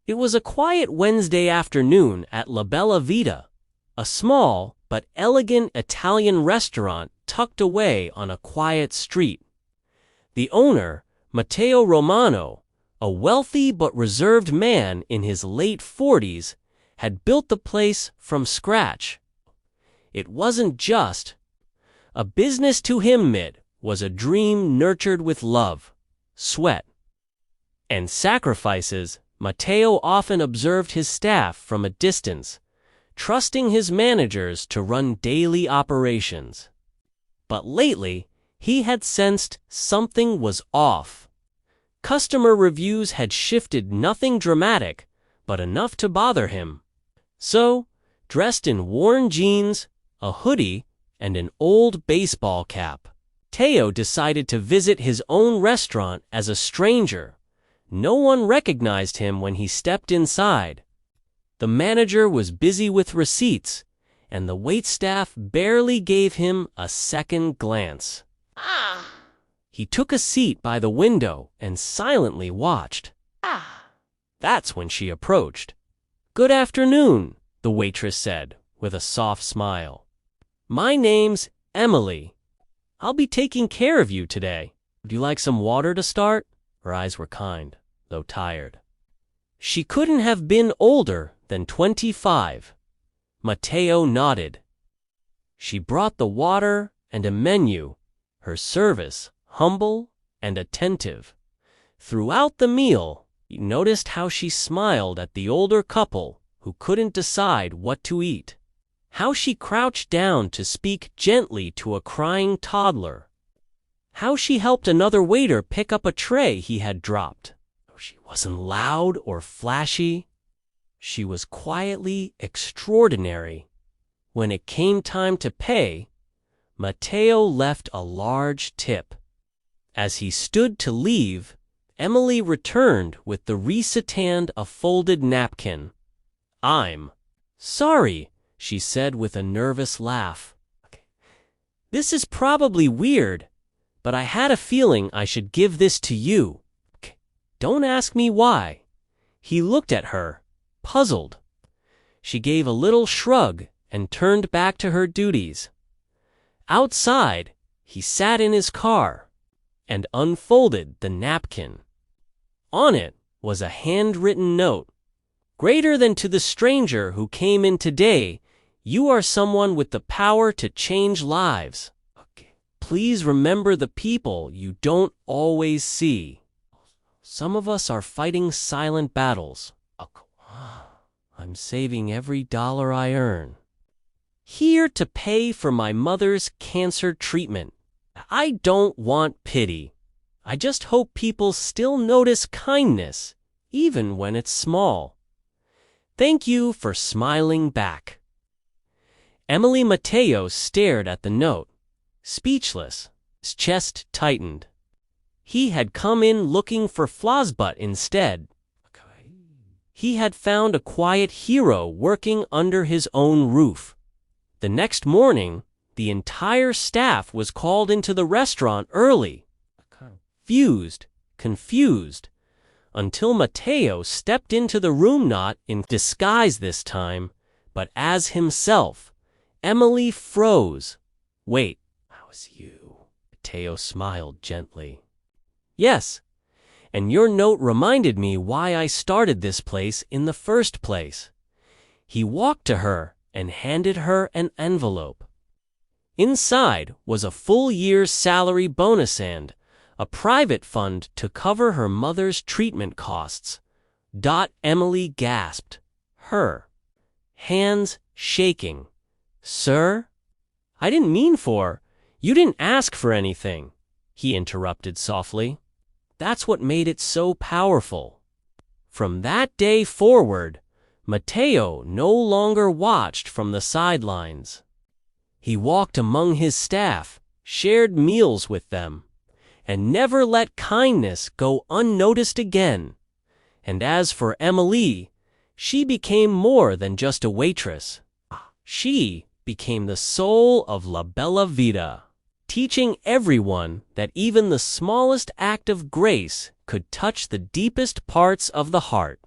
It was a quiet Wednesday afternoon at La Bella Vita, a small but elegant Italian restaurant tucked away on a quiet street. The owner, Matteo Romano, a wealthy but reserved man in his late 40s, had built the place from scratch. It wasn't just a business to him, it was a dream nurtured with love, sweat, and sacrifices. Matteo often observed his staff from a distance, trusting his managers to run daily operations. But lately, he had sensed something was off. Customer reviews had shifted, nothing dramatic, but enough to bother him. So, dressed in worn jeans, a hoodie, and an old baseball cap, Matteo decided to visit his own restaurant as a stranger. No one recognized him when he stepped inside. The manager was busy with receipts, and the waitstaff barely gave him a second glance. He took a seat by the window and silently watched. That's when she approached. "Good afternoon," the waitress said, with a soft smile. "My name's Emily. I'll be taking care of you today. Would you like some water to start?" Her eyes were kind, though tired. She couldn't have been older than 25. Matteo nodded. She brought the water and a menu, her service humble and attentive. Throughout the meal, he noticed how she smiled at the older couple who couldn't decide what to eat, how she crouched down to speak gently to a crying toddler, how she helped another waiter pick up a tray he had dropped. She wasn't loud or flashy. She was quietly extraordinary. When it came time to pay, Matteo left a large tip. As he stood to leave, Emily returned with the receipt and a folded napkin. "I'm sorry," she said with a nervous laugh. "This is probably weird, but I had a feeling I should give this to you. Don't ask me why." He looked at her, puzzled. She gave a little shrug and turned back to her duties. Outside, he sat in his car and unfolded the napkin. On it was a handwritten note. "Greater than to the stranger who came in today, you are someone with the power to change lives. Please remember the people you don't always see. Some of us are fighting silent battles. I'm saving every dollar I earn. Here to pay for my mother's cancer treatment. I don't want pity. I just hope people still notice kindness, even when it's small. Thank you for smiling back." Emily Matteo stared at the note, speechless, his chest tightened. He had come in looking for Flosbut instead. He had found a quiet hero working under his own roof. The next morning, the entire staff was called into the restaurant early, confused, until Matteo stepped into the room, not in disguise this time, but as himself. Emily froze. "Wait, how is you?" Matteo smiled gently. "Yes, and your note reminded me why I started this place in the first place." He walked to her and handed her an envelope. Inside was a full year's salary bonus and a private fund to cover her mother's treatment costs. Emily gasped, her hands shaking. "Sir? I didn't mean for. You didn't ask for anything," he interrupted softly. That's what made it so powerful. From that day forward, Matteo no longer watched from the sidelines. He walked among his staff, shared meals with them, and never let kindness go unnoticed again. And as for Emily, she became more than just a waitress. She became the soul of La Bella Vita, teaching everyone that even the smallest act of grace could touch the deepest parts of the heart.